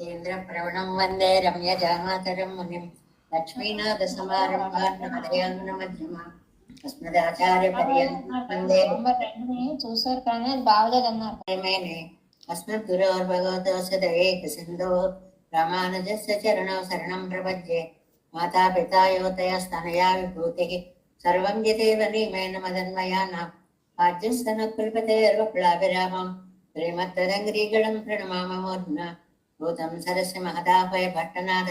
केन्द्रप्रवणं वन्दे रम्यजामातरं मुनिं लक्ष्मीनाथसमारम्भान् नारायणमध्यमाम् अस्मदाचार्यपर्यन्तं वन्दे చూసారు కానీ అది బాగలేదన్నారు. मेने अस्मद्गुरोर्भगवतोऽस्य दयैकसिन्धोः रामानुजस्य चरणौ शरणं प्रपद्ये माता पिता योतयस्तनया विभूतिः सर्वं यदेव नियमेन मदन्मयानाम् आद्यस्य न कुलपतेर्वप्लाभिरामं श्रीमत्तदङ्घ्रीगणं प्रणमाममूर्ध्ना भूतं सरस्य महदाभय भट्टनाद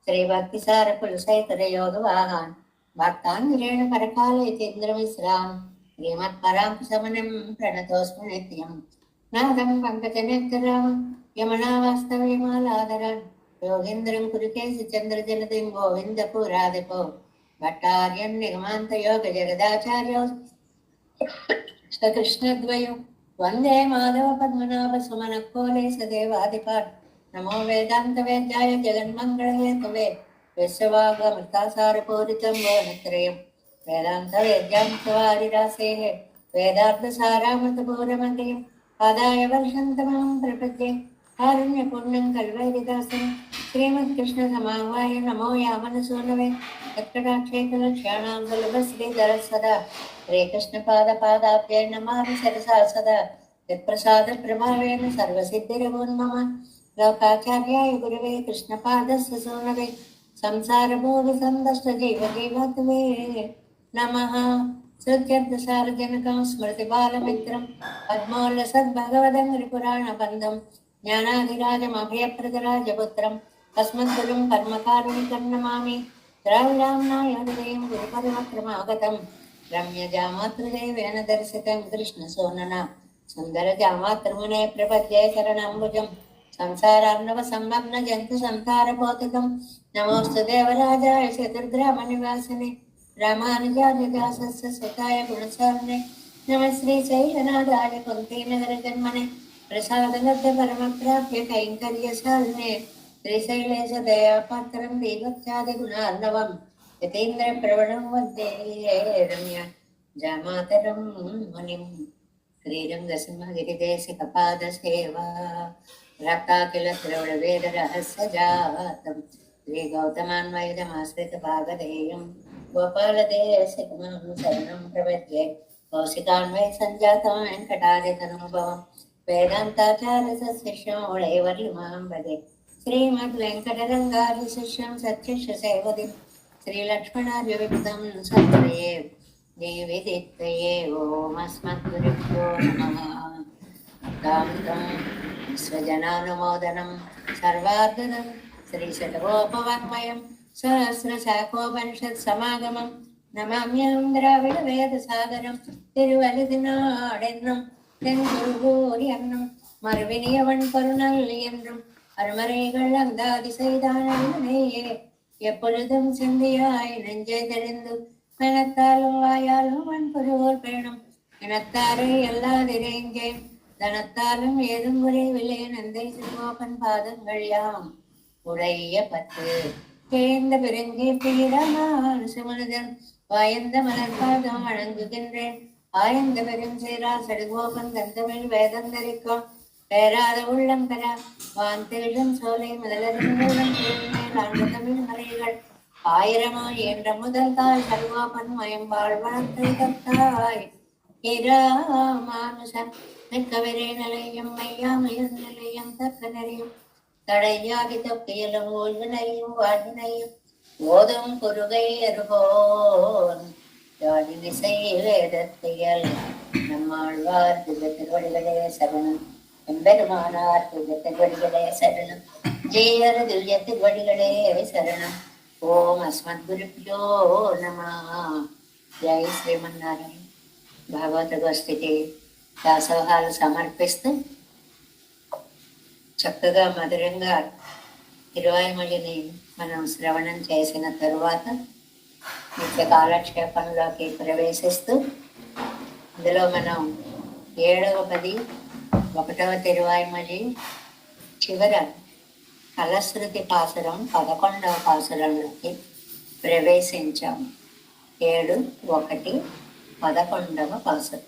श्रीभक्तिसारकुलशेखरयोगवाहान् भक्ताङ्गिरेण परकालयतीन्द्रमिश्रान् श्रीमत्पराङ्कुशमनं प्रणतोऽस्मि नित्यम् नादं पङ्कजनेत्रराम यमुनावास्तव्यमालादरान् योगीन्द्रं कुरुकेशचन्द्रजलदिं गोविन्दपुरादिपो भट्टार्यं निगमान्तयोगजगदाचार्यौ कृष्णद्वयो वन्दे माधव पद्मनाभ सुमनकोले सदेवादिपात् नमो वेदान्तवेद्याय जगन्मङ्गलहेतवे विश्ववागमृतासारपूरितं वोनत्रयं वेदान्तवेद्यान्तवारिरासेः वेदार्थसारामृतपूरमण्डयम् आदाय वर्षन्तमं प्रपद्ये कारुण्यपूर्णं कल्वैरिदासं श्रीमत्कृष्णसमाह्वाय नमो यामनसूनवे तत्कटाक्षेकलक्ष्याणां सुलभश्रीधरः सदा श्रीकृष्णपादपादाभ्यै नमामि सरसा सदा यत्प्रसादप्रभावेन सर्वसिद्धिरवोन्मम लोकाचार्याय गुरवे कृष्णपादस्य सूनवे संसारभोगसन्दष्टजीवजीवत्वे नमः। श्रुत्यर्थसारजनकं स्मृतिबालमित्रं पद्मोल्लसद्भगवदङ्घ्रिपुराणबन्धं ज्ञानाधिराजमभयप्रदराजपुत्रम् अस्मद्गुरुं कर्मकारुणिकं नमामि। द्राविडाम्नायहृदयं गुरुपरमक्रमागतं रम्यजामातृदेवेन दर्शितं कृष्णसोनना सुन्दरजामातृमुने प्रपद्ये शरणम्बुजं संसारार्णवसंलग्नजन्तुसंसारभौतिकं नमोऽस्तु देवराजाय चतुर्ग्रामनिवासिने रामानुजादिदासस्य सुताय गुणसारणे नमः श्रीशैलनाथाय कुन्तीनगरजन्मने प्रसादलब्ध परमप्राप्य कैङ्कर्यशालिने श्रीशैलेश दयापात्रं दीवत्यादिगुणार्णवं यतीन्द्रप्रवणं वन्दे रम्य जामातरं मुनिं श्रीरङ्गसिंहगिरिदेशिकपादसेवा रक्ताखिलद्रविडवेदरहस्यजातं श्रीगौतमान्वयुधमाश्रितभागधेयं गोपालदेशिकमं शरणं प्रपद्ये कौशिकान्वय सञ्जातं वेङ्कटादितनुभवं वेदान्ताचार्यशिष्यं वैवर्यमां भजे श्रीमद्वेङ्कटरङ्गादिशिष्यं सत्यशिशैवदिं श्रीलक्ष्मणादिविबुधं सत्रये देविदित्तये ॐ अस्मद्गुरुभ्यो नमः। कान्तं विश्वजनानुमोदनं सर्वार्धनं श्रीशतकोपवाङ्मयं सहस्रशाखोपनिषत्समागमं नमाम्यहं द्राविडवेदसागरं तिरुवल्लुनाडेन्नुं தென்குருகூரியன்னும் மறுவினியவன் கருணல் என்றும் அருமறைகள் அந்தாதி செய்தானே எப்பொழுதும் சிந்தியாய் நெஞ்சை தெளிந்து மனத்தாலும் வாயாலும் வன்பொருவோர் பேணும் இனத்தாரை எல்லாதிரேஞ்சேன் தனத்தாலும் ஏதும் குறைவில்லை நந்தை சிறுகோபன் பாதங்கள் யாம் உடைய பத்து கேந்த பெருங்கீர்த்தியிடமான சுமனிதன் வாயந்த மலர்பாதம் வழங்குகின்றேன் ஆயந்த பெரும் சீரா சடுகோபன் தந்தமிழ் வேதந்தரிக்கும் பேராத உள்ளம் பெற வாந்தேழும் சோலை முதலரும் மேல் ஆண்ட தமிழ் மறைகள் ஆயிரமாய் என்ற முதல் தாய் சடுகோபன் மயம்பாள் வளர்த்தை தத்தாய் இராமானுஷன் மிக்கவரே நிலையம் மையாமையும் நிலையம் தக்க நெறியும் தடையாகி தொக்கையிலும் ஓய்வினையும் வாழ்வினையும் ஓதும் குருகை அருகோன் யாழிசை வேதத்தையல் நம்மாழ்வார் திவ்யத்திருவடிகளே சரணம் எம்பெருமானார் திவ்யத்திருவடிகளே சரணம் ஜெயர் திவ்யத்திருவடிகளே சரணம் ఓం అస్మద్గురుభ్యో నమః. జై శ్రీమన్నారాయణ. భాగవతగోష్ఠికి దాసోహాలు సమర్పిస్తూ చక్కగా మధురంగా 20 మనం శ్రవణం చేసిన తరువాత నిత్య కాలక్షేపంలోకి ప్రవేశిస్తూ ఇందులో మనం 7వ పది 1వ తిరువాయిమలి చివర ఫలశ్రుతి పాసురం 11వ పాసురంలోకి ప్రవేశించాము. 7:1 11వ పాసురం.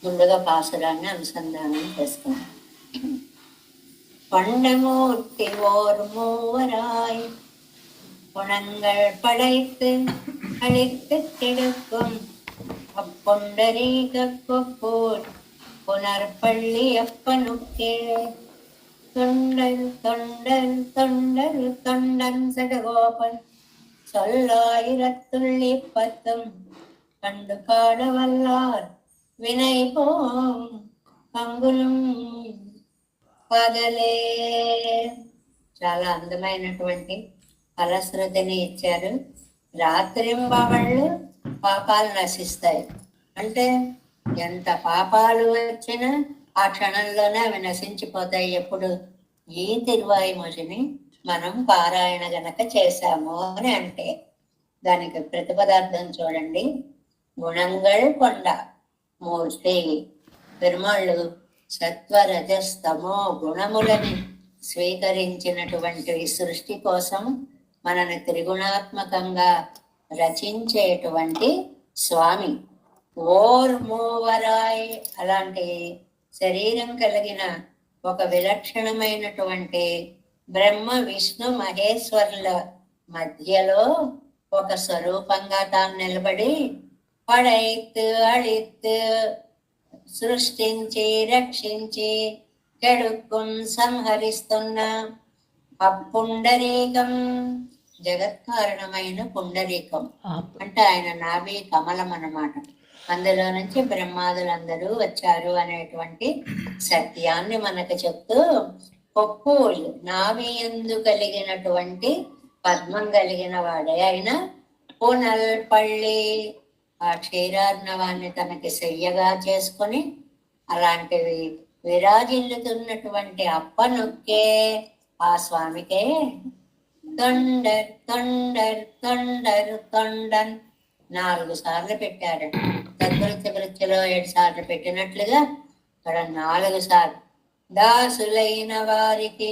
ముందుగా పాసురాన్ని అనుసంధానం చేసుకున్నాం. பண்டமூர்த்தி ஓர் மூவராய் குணங்கள் படைத்து அழித்து கெடுக்கும் அப்பொண்டரீக கொப்பூர் புனர்பள்ளி அப்பனுக்கே தொண்டர் தொண்டர் தொண்டர் தொண்டன் சடகோபன் சொல்லாயிரத்துள்ளி பத்தும் கண்டு காட வல்லார் వినై పంగులం పగలే. చాలా అందమైనటువంటి ఫలశ్రుతిని ఇచ్చారు. రాత్రింబవళ్ళు పాపాలు నశిస్తాయి అంటే ఎంత పాపాలు వచ్చినా ఆ క్షణంలోనే అవి నశించిపోతాయి. ఎప్పుడు ఈ తిరువాయిమొழிని మనం పారాయణ గనక చేశాము అని అంటే దానికి ప్రతిపదార్థం చూడండి. గుణంగళ్ కొండ మూర్తి పెరుమాళ్ళు సత్వరజస్తమో గుణములని స్వీకరించినటువంటి సృష్టి కోసం మనని త్రిగుణాత్మకంగా రచించేటువంటి స్వామి. ఓర్ మూవరాయ్ అలాంటి శరీరం కలిగిన ఒక విలక్షణమైనటువంటి బ్రహ్మ విష్ణు మహేశ్వరుల మధ్యలో ఒక స్వరూపంగా తాను నిలబడి పడైతు అళిత్తు సృష్టించి రక్షించి కెడుక్కుం సంహరిస్తున్న అప్పుండరీకం జగత్కారణమైన పుండరీకం అంటే ఆయన నాభి కమలం అన్నమాట. అందులో నుంచి బ్రహ్మాదులందరూ వచ్చారు అనేటువంటి సత్యాన్ని మనకు చెప్తూ పొప్పు నాభి యందు కలిగినటువంటి పద్మం కలిగిన వాడే ఆయన పునల్పల్లి ఆ క్షీరార్ణవాన్ని తనకి శయ్యగా చేసుకొని అలాంటివి విరాజిల్లుతున్నటువంటి అప్పనొక్కే ఆ స్వామికే తొండర్ తొండర్ తొండర్ తొండన్ 4 సార్లు పెట్టారు. తద్వృత్తి వృత్తిలో 7 సార్లు పెట్టినట్లుగా ఇక్కడ 4 సార్లు. దాసులైన వారికి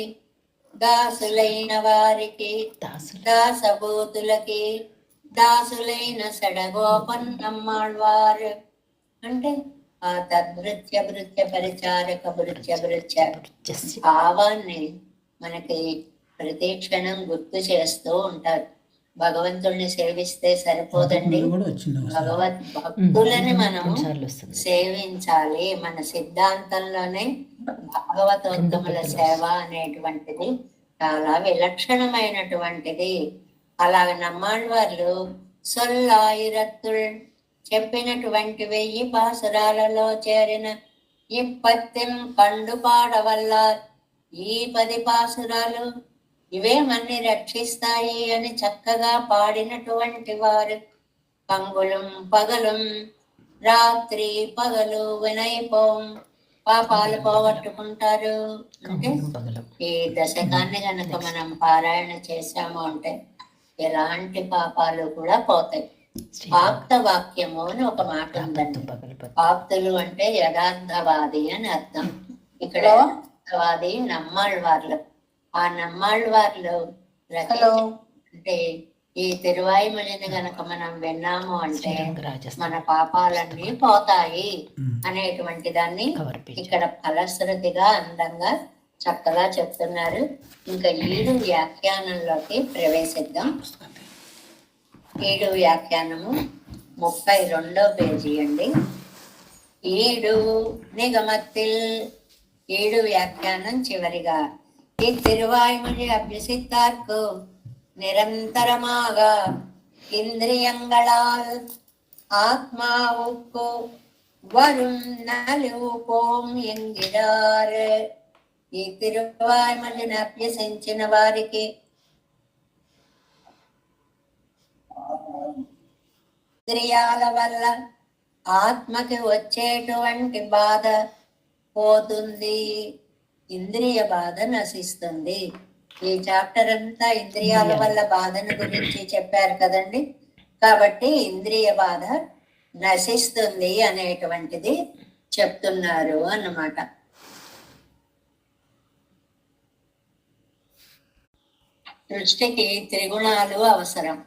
దాసులైన వారికి దాసభూతులకి దాసులైన సడగోపన్నమ్మాళ్వారు అంటే ఆ తద్వృత్య భృత్య పరిచారక భృత్య భృత్య భావాన్ని మనకి ప్రతి క్షణం గుర్తు చేస్తూ ఉంటారు. భగవంతుడిని సేవిస్తే సరిపోదండి, భగవత్ భక్తులని మనం సేవించాలి. మన సిద్ధాంతంలోనే భాగవతోత్తముల సేవ అనేటువంటిది చాలా విలక్షణమైనటువంటిది. అలాగ నమ్మాళ్వార్లు సొల్లాయిరత్తుల్ చెప్పినటువంటి 1000 పాసురాలలో చేరిన ఇప్పత్తిం కండు పాడవల్లార్ ఈ 10 పాసురాలు ఇవే మన్ని రక్షిస్తాయి అని చక్కగా పాడినటువంటి వారు పంగులం పగలం రాత్రి పగలు వినైపోం పాపాలు పోగొట్టుకుంటారు. అంటే ఈ దశకాన్ని గనక మనం పారాయణ చేశాము అంటే ఎలాంటి పాపాలు కూడా పోతాయి. ఆప్త వాక్యము అని ఒక మాట ఉందండి. ఆప్తులు అంటే యథార్థవాది అని అర్థం. ఇక్కడ యథార్థవాది నమ్మాళ్వార్లు. ఆ నమ్మాళ్వార్లు అంటే ఈ తిరువాయిమొழிని గనక మనం విన్నాము అంటే మన పాపాలన్నీ పోతాయి అనేటువంటి దాన్ని ఇక్కడ ఫలశ్రుతిగా అందంగా చక్కగా చెప్తున్నారు. ఇంకా 7 వ్యాఖ్యానంలోకి ప్రవేశిద్దాం. 7 వ్యాఖ్యానము 32వ పేజీ అండి. 7 నిగమத்தில் 7 వ్యాఖ్యానం చివరిగా இத்திருவாய்மொழி அபியசித்தார்க்கு நிரந்தரமாக இந்திரியங்களால் ஆத்மாவுக்கு வரும் நலிவுపోం என்கிறார். ఈ తిరువాయిమొழிని అభ్యసించిన వారికి ఇంద్రియాల వల్ల ఆత్మకి వచ్చేటువంటి బాధ పోతుంది, ఇంద్రియ బాధ నశిస్తుంది. ఈ చాప్టర్ అంతా ఇంద్రియాల వల్ల బాధను గురించి చెప్పారు కదండి. కాబట్టి ఇంద్రియ బాధ నశిస్తుంది అనేటువంటిది చెప్తున్నారు అన్నమాట. సృష్టికి త్రిగుణాలు అవసరం.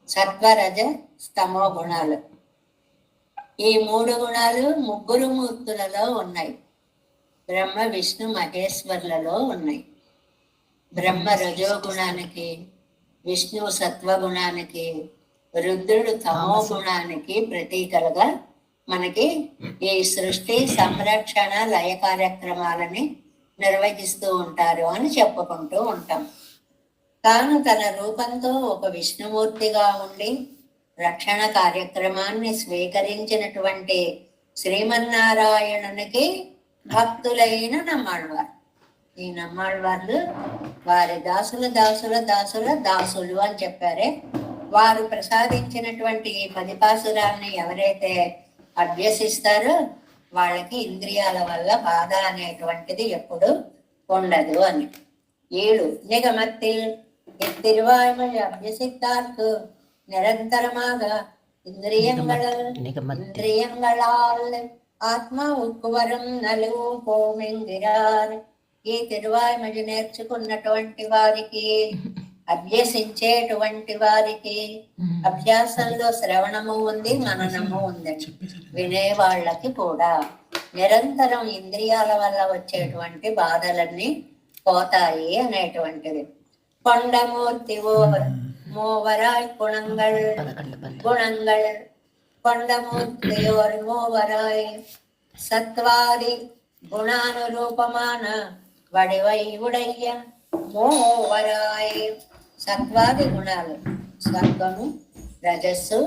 సత్వరజ స్తమో గుణాలు. ఈ 3 గుణాలు 3 మూర్తులలో ఉన్నాయి. బ్రహ్మ విష్ణు మహేశ్వర్లలో ఉన్నాయి. బ్రహ్మ రజోగుణానికి, విష్ణువు సత్వగుణానికి, రుద్రుడు తమో గుణానికి ప్రతీకలుగా మనకి ఈ సృష్టి సంరక్షణ లయ కార్యక్రమాలని నిర్వహిస్తూ ఉంటారు అని చెప్పుకుంటూ ఉంటాం. తాను తన రూపంతో ఒక విష్ణుమూర్తిగా ఉండి రక్షణ కార్యక్రమాన్ని స్వీకరించినటువంటి శ్రీమన్నారాయణునికి భక్తులైన నమ్మాళ్వారు. ఈ నమ్మాళ్వార్లు వారి దాసులు అని చెప్పారే, వారు ప్రసాదించినటువంటి ఈ 10 పాసురాల్ని ఎవరైతే అభ్యసిస్తారో వాళ్ళకి ఇంద్రియాల వల్ల బాధ అనేటువంటిది ఎప్పుడు ఉండదు అని. 7 నిగమத்தில் இத்திருவாய்மொழி அபியசித்தார்க்கு நிரந்தரமாக ఇంద్రియங்களால் ఆత్మ ఉక్కువరం నలువు పోమెందిరార్. ఈ తిరువాయ్మొഴി నేర్చుకున్నటువంటి వారికి, అభ్యసించేటువంటి వారికి, అభ్యాసంలో శ్రవణము ఉంది, మననము ఉంది, వినే వాళ్ళకి కూడా నిరంతరం ఇంద్రియాల వల్ల వచ్చేటువంటి బాధలన్నీ పోతాయి అనేటువంటిది. కొండమూర్తి மூவராய் குணங்கள் கொண்டமூர்த்தியோர் மூவராய் சத்வாதி குணானுரூபமான வடிவை உடைய மூவராய். సత్వాది గుణాలు, సత్వము, రజస్సు,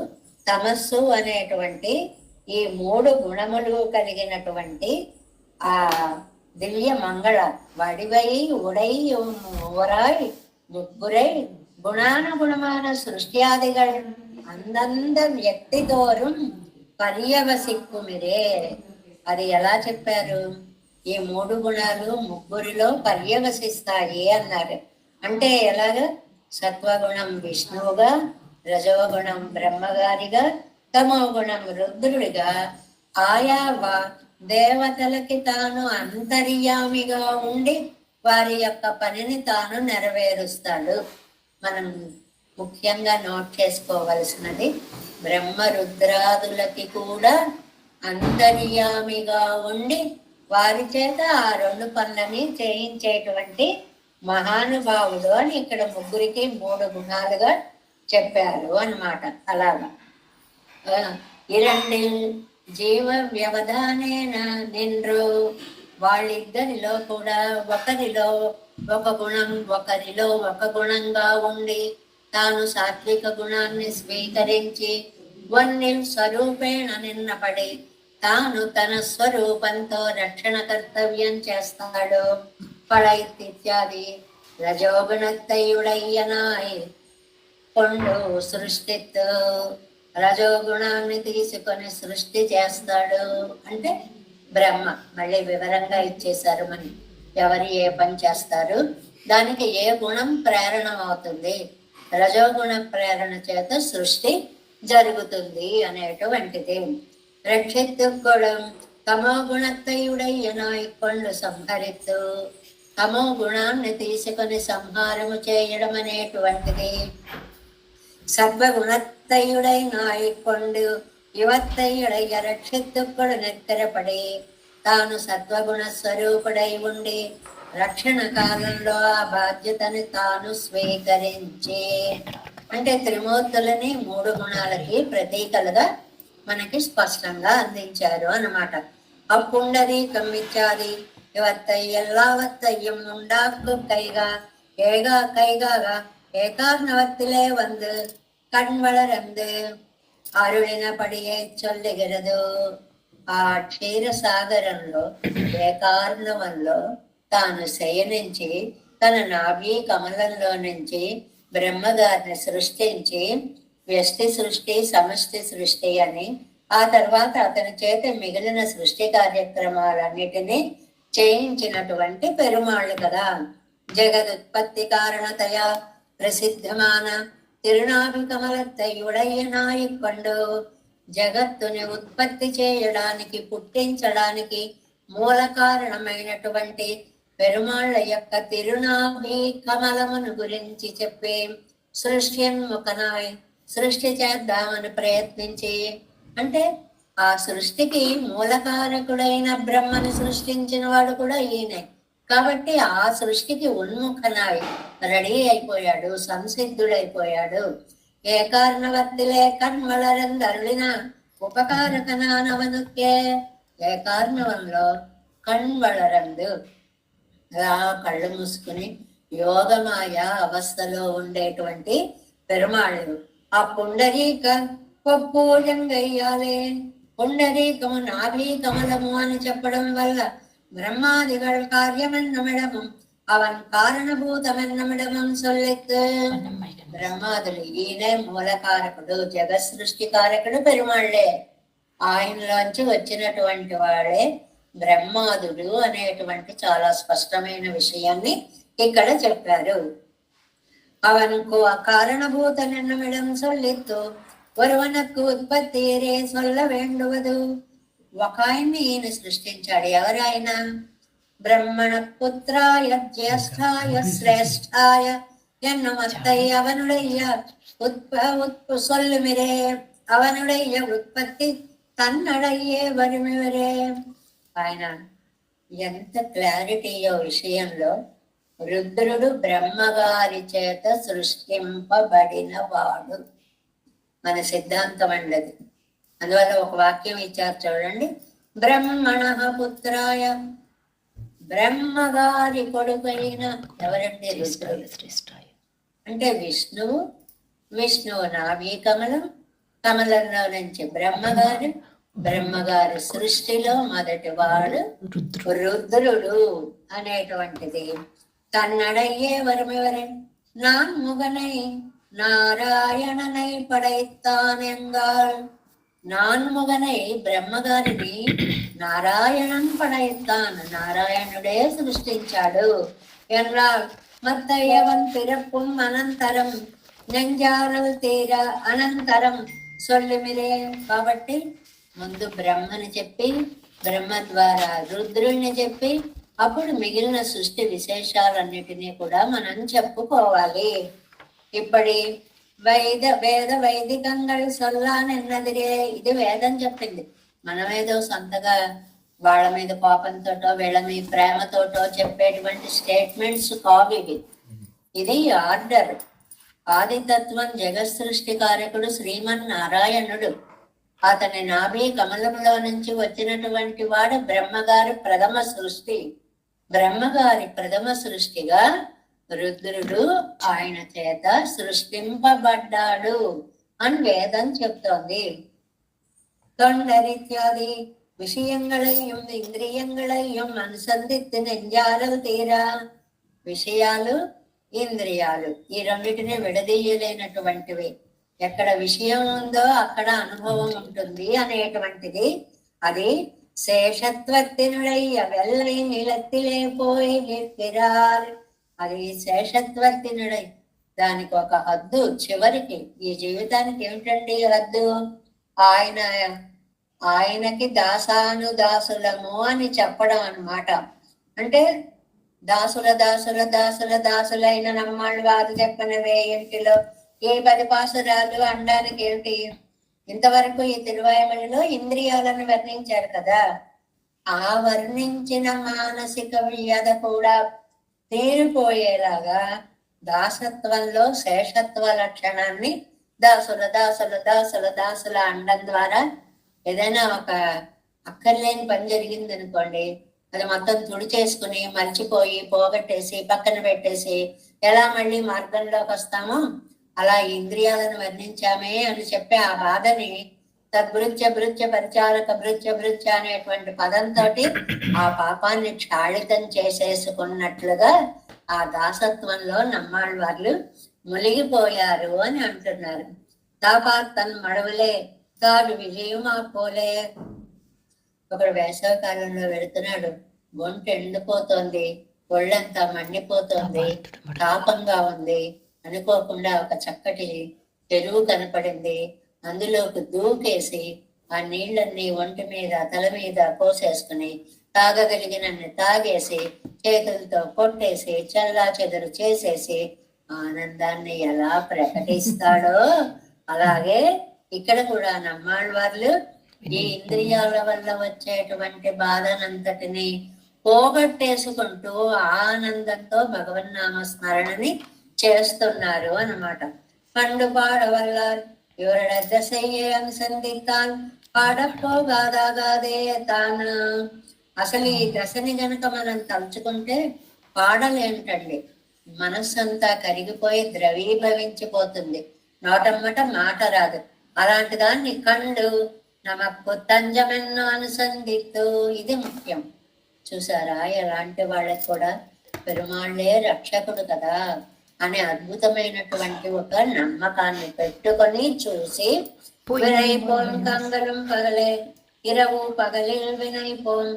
తమస్సు అనేటువంటి ఈ 3 గుణములు కలిగినటువంటి ఆ దివ్య మంగళ వడివై ఉడై మూవరాయ్ முக்குரை குணானுகுணமான சிருஷ்டியாதிகள் அந்தந்த వ్యక్తితోறும் పర్యవసిక్కుమిరే. అది ఎలా చెప్పారు? ఈ 3 గుణాలు ముగ్గురిలో పర్యవసిస్తాయి అన్నారు. అంటే ఎలాగ? సత్వగుణం విష్ణువుగా, రజోగుణం బ్రహ్మగారిగా, తమో గుణం రుద్రుడిగా ఆయా దేవతలకి తాను అంతర్యామిగా ఉండి వారి యొక్క పనిని తాను నెరవేరుస్తాడు. మనం ముఖ్యంగా నోట్ చేసుకోవలసినది, బ్రహ్మ రుద్రాదులకి కూడా అంతర్యామిగా ఉండి వారి చేత ఆ 2 పనులని చేయించేటువంటి మహానుభావుడు అని ఇక్కడ ముగ్గురికి 3 గుణాలుగా చెప్పారు అన్నమాట. అలాగా ఇరండిల్ జీవ వ్యవధానేన నిండ్రు. వాళ్ళిద్దరిలో కూడా ఒకరిలో ఒక గుణం, ఒకరిలో ఒక గుణంగా ఉండి తాను సాత్విక గుణాన్ని స్వీకరించి వన్నిల్ స్వరూపేణ నిన్నపడి తాను తన స్వరూపంతో రక్షణ కర్తవ్యం చేస్తాడు. పళైత్యాది రజోగుణత్తయుడయ్యనాయ్ కొండు సృష్టిత్. రజోగుణాన్ని తీసుకొని సృష్టి చేస్తాడు అంటే బ్రహ్మ. మళ్ళీ వివరంగా ఇచ్చేశారు మన ఎవరు ఏ పని చేస్తారు, దానికి ఏ గుణం ప్రేరణ అవుతుంది, రజోగుణ ప్రేరణ చేత సృష్టి జరుగుతుంది అనేటువంటిది. రక్షిత్తుకోవడం తమో గుణత్తయుడయ్యనాయ్ కొండు సంహరిత్తు. తమో గుణాన్ని తీసుకొని సంహారము చేయడం అనేటువంటిది. సత్వగుణత్తయుడైనాయ్ కొండు యువత్తయుడయ్య రక్షిత్తుకుడు నెత్తరపడి తాను సత్వగుణ స్వరూపుడై ఉండి రక్షణ కాలంలో ఆ బాధ్యతని తాను స్వీకరించి. అంటే త్రిమూర్తులని 3 గుణాలకి ప్రతీకలుగా మనకి స్పష్టంగా అందించారు అన్నమాట. అప్పుండరీకం ఇచ్చాది యువత్తై ఎల్లావత్తయ్యం ఉండాకు కైగా ఏగా కైగాగ ఏకార్ణవత్తిలే வந்து கண் வளரந்து అరుణినపడియే చొల్లిగరదు. ఆ క్షీరసాగరంలో ఏకార్ణవంలో తాను శయనించి తన నాభి కమలంలో నుంచి బ్రహ్మగారిని సృష్టించి వ్యష్టి సృష్టి సమష్టి సృష్టి అని ఆ తర్వాత అతని చేత మిగిలిన సృష్టి కార్యక్రమాలన్నిటినీ చేయించినటువంటి పెరుమాళ్ళు కదా. జగదుత్పత్తి కారణతయ ప్రసిద్ధమాన తిరునాభికమలత్తయుడయ్యనాయి కొండు. జగత్తుని ఉత్పత్తి చేయడానికి, పుట్టించడానికి మూల కారణమైనటువంటి పెరుమాళ్ళ యొక్క తిరునాభి కమలమును గురించి చెప్పి సృష్టిన్ముఖనాయ్ సృష్టి చేద్దామని ప్రయత్నించి, అంటే ఆ సృష్టికి మూలకారకుడైన బ్రహ్మని సృష్టించిన వాడు కూడా ఈయనే. కాబట్టి ఆ సృష్టికి ఉన్ముఖనాయి రెడీ అయిపోయాడు, సంసిద్ధుడైపోయాడు. ఏ కారణవర్తిలే కణ్వళరందరుళిన ఉపకారకనానవనుకే. ఏ కారణంలో కణ్వళరందు అలా కళ్ళు మూసుకుని యోగమాయ అవస్థలో ఉండేటువంటి పెరుమాళ్ళు ఆ పుండరీక పూజంగయ్యాలే. పుండరీకము నాభీ కమలము అని చెప్పడం వల్ల బ్రహ్మాదిகள் కార్యమెన్నమిడము అవన్ కారణభూతమెన్నమిడమం సొల్లెత్తు. బ్రహ్మాదులు ఈయనే మూలకారకుడు, జగత్ సృష్టికారకుడు పెరుమాళ్లే. ఆయనలోంచి వచ్చినటువంటి వాడే బ్రహ్మాదుడు అనేటువంటి చాలా స్పష్టమైన విషయాన్ని ఇక్కడ చెప్పారు. అవనుకు కారణభూత నిన్నమిడం సొల్లిత్తు ఒరువనకు ఉత్పత్తిరే సొల్ల వేండువదు. ఒక ఆయన్ని ఈయన సృష్టించాడు. ఎవరాయన? బ్రహ్మణ పుత్రాయ జ్యేష్ఠాయ శ్రేష్ఠాయ ఎన్నమత్తయ్య అవనుడయ్య సొల్లుమిరే అవనుడయ్య ఉత్పత్తి తన్నడయ్యే వరిమివరే. ఆయన ఎంత క్లారిటీయో విషయంలో. రుద్రుడు బ్రహ్మగారి చేత సృష్టింపబడిన వాడు మన సిద్ధాంతం అండది. అందువల్ల ఒక వాక్యం ఇచ్చారు చూడండి, బ్రహ్మణ పుత్రాయ. బ్రహ్మగారి కొడుకైన ఎవరంటే రుద్రుడు. అంటే విష్ణువు, విష్ణువు నాభీ కమలం, కమలంలో నుంచి బ్రహ్మగారు, బ్రహ్మగారి సృష్టిలో మొదటి వాడు రుద్రుడు అనేటువంటిది. தன்னடையே வருமவரன் நான் முகனை நாராயணனை படைத்தான் எங்கால். నాన్ముగనై బ్రహ్మగారిని నారాయణన్ పడైతాన్, నారాయణుడే సృష్టించాడు. ఎన్రాల్ మత్తయ్యవన్ పిరప్పుం అనంతరం నెంజారల్ తీర అనంతరం సొల్లుమిరే. కాబట్టి ముందు బ్రహ్మని చెప్పి, బ్రహ్మ ద్వారా రుద్రుణ్ణి చెప్పి, అప్పుడు మిగిలిన సృష్టి విశేషాలన్నిటినీ కూడా మనం చెప్పుకోవాలి. ఇప్పటి వేద వైదికంగా సొల్లానెన్నదిరే. ఇది వేదం చెప్పింది. మనమేదో సొంతగా వాళ్ళ మీద కోపంతోటో వీళ్ళ మీద ప్రేమతోటో చెప్పేటువంటి స్టేట్మెంట్స్ కావు ఇవి. ఇది ఆర్డర్. ఆదితత్వం జగత్ సృష్టికారకుడు శ్రీమన్నారాయణుడు. అతని నాభి కమలంలో నుంచి వచ్చినటువంటి వాడు బ్రహ్మగారి ప్రథమ సృష్టి. బ్రహ్మగారి ప్రథమ సృష్టిగా రుద్రుడు ఆయన చేత సృష్టింపబడ్డాడు అని వేదం చెప్తోంది. తొండరిత్యాది విషయంగళయ్యం ఇంద్రియങ്ങളయ్యం అనుసంధిత్తి నెంజాలు తీరా. విషయాలు, ఇంద్రియాలు ఈ రెండింటినీ విడదీయలేనటువంటివి. ఎక్కడ విషయం ఉందో అక్కడ అనుభవం ఉంటుంది అనేటువంటిది. అది శేషత్వత్తినుడయ్య వెల్లై నిలత్తిలే పోయి నిత్తిరాల్. అది శేషత్వత్తినుడై, దానికి ఒక హద్దు చివరికి. ఈ జీవితానికి ఏమిటండి హద్దు? ఆయనకి దాసానుదాసులము అని చెప్పడం అన్నమాట. అంటే దాసుల దాసుల దాసుల దాసులైన నమ్మాళ్ళు వారు చెప్పినవే ఇంటిలో ఏ 10 పాసురాలు అనడానికి ఏమిటి? ఇంతవరకు ఈ తిరువాయుమణిలో ఇంద్రియాలను వర్ణించారు కదా. ఆ వర్ణించిన మానసిక వ్యధ కూడా తీరిపోయేలాగా దాసత్వంలో శేషత్వ లక్షణాన్ని దాసుల దాసుల దాసుల దాసుల అనడం ద్వారా ఏదైనా ఒక అక్కర్లేని పని జరిగింది అనుకోండి, అది మొత్తం తుడిచేసుకుని మర్చిపోయి పోగొట్టేసి పక్కన పెట్టేసి ఎలా మళ్ళీ మార్గంలోకి వస్తామో అలా ఇంద్రియాలను వర్ణించామే అని చెప్పి ఆ బాధని తద్భృత్య భృత్య పరిచారక భృత్య భృత్య అనేటువంటి పదంతో ఆ పాపాన్ని క్షాళితం చేసేసుకున్నట్లుగా ఆ దాసత్వంలో నమ్మాళ్ళ వాళ్ళు మునిగిపోయారు అని అంటున్నారు. తాపాత్తన్ మడవలే కాడు విజయమా పోలే. ఒకడు వేసవి కాలంలో వెళుతున్నాడు, ఒంటి ఎండిపోతోంది, ఒళ్ళంతా మండిపోతోంది, తాపంగా ఉంది. అనుకోకుండా ఒక చక్కటి చెరువు కనపడింది. అందులోకి దూకేసి ఆ నీళ్ళన్నీ ఒంటి మీద తల మీద పోసేసుకుని తాగగలిగినన్ని తాగేసి చేతులతో కొట్టేసి చల్లా చెదరు చేసేసి ఆనందాన్ని ఎలా ప్రకటిస్తాడో అలాగే ఇక్కడ కూడా నమ్మాళ్ళ వాళ్ళు ఈ ఇంద్రియాల వల్ల వచ్చేటువంటి బాధనంతటిని పోగొట్టేసుకుంటూ ఆనందంతో భగవన్నామ స్మరణని చేస్తున్నారు అన్నమాట. పండు పాడవల్లార్ ఇవరడ దశయ్యే అనుసంధితాన్ పాడపోగాదాగాదే తాను. అసలు ఈ దశని గనక మనం తలుచుకుంటే పాడలేంటండి. మనస్సు అంతా కరిగిపోయి ద్రవీభవించిపోతుంది, నోటమ్మట మాట రాదు. అలాంటి దాన్ని కండు నమక్కు తంజమెన్నో అనుసంధిత్తు, ఇది ముఖ్యం. చూసారా, ఎలాంటి వాళ్ళకి కూడా పెరుమాళ్ళే రక్షకుడు కదా అనే అద్భుతమైనటువంటి ఒక నమ్మకాన్ని పెట్టుకొని చూసి వినైపోన్ కంగళం పగలే ఇరవు పగలే వినైపోన్.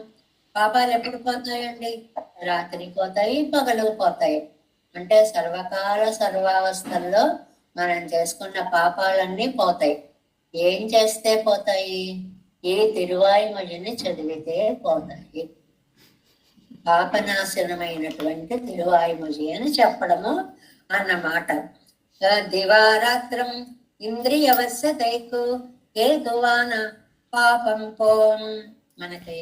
పాపాలు ఎప్పుడు పోతాయండి? రాత్రి పోతాయి, పగలు పోతాయి. అంటే సర్వకాల సర్వావస్థల్లో మనం చేసుకున్న పాపాలన్నీ పోతాయి. ఏం చేస్తే పోతాయి? ఈ తిరువాయుమొழிని చదివితే పోతాయి. పాపనాశనమైనటువంటి తిరువాయుమొഴి అని చెప్పడము అన్నమాట. దివారాత్రం ఇంద్రియవశతైకు ఏ దువాన పాపం పోం. మనకి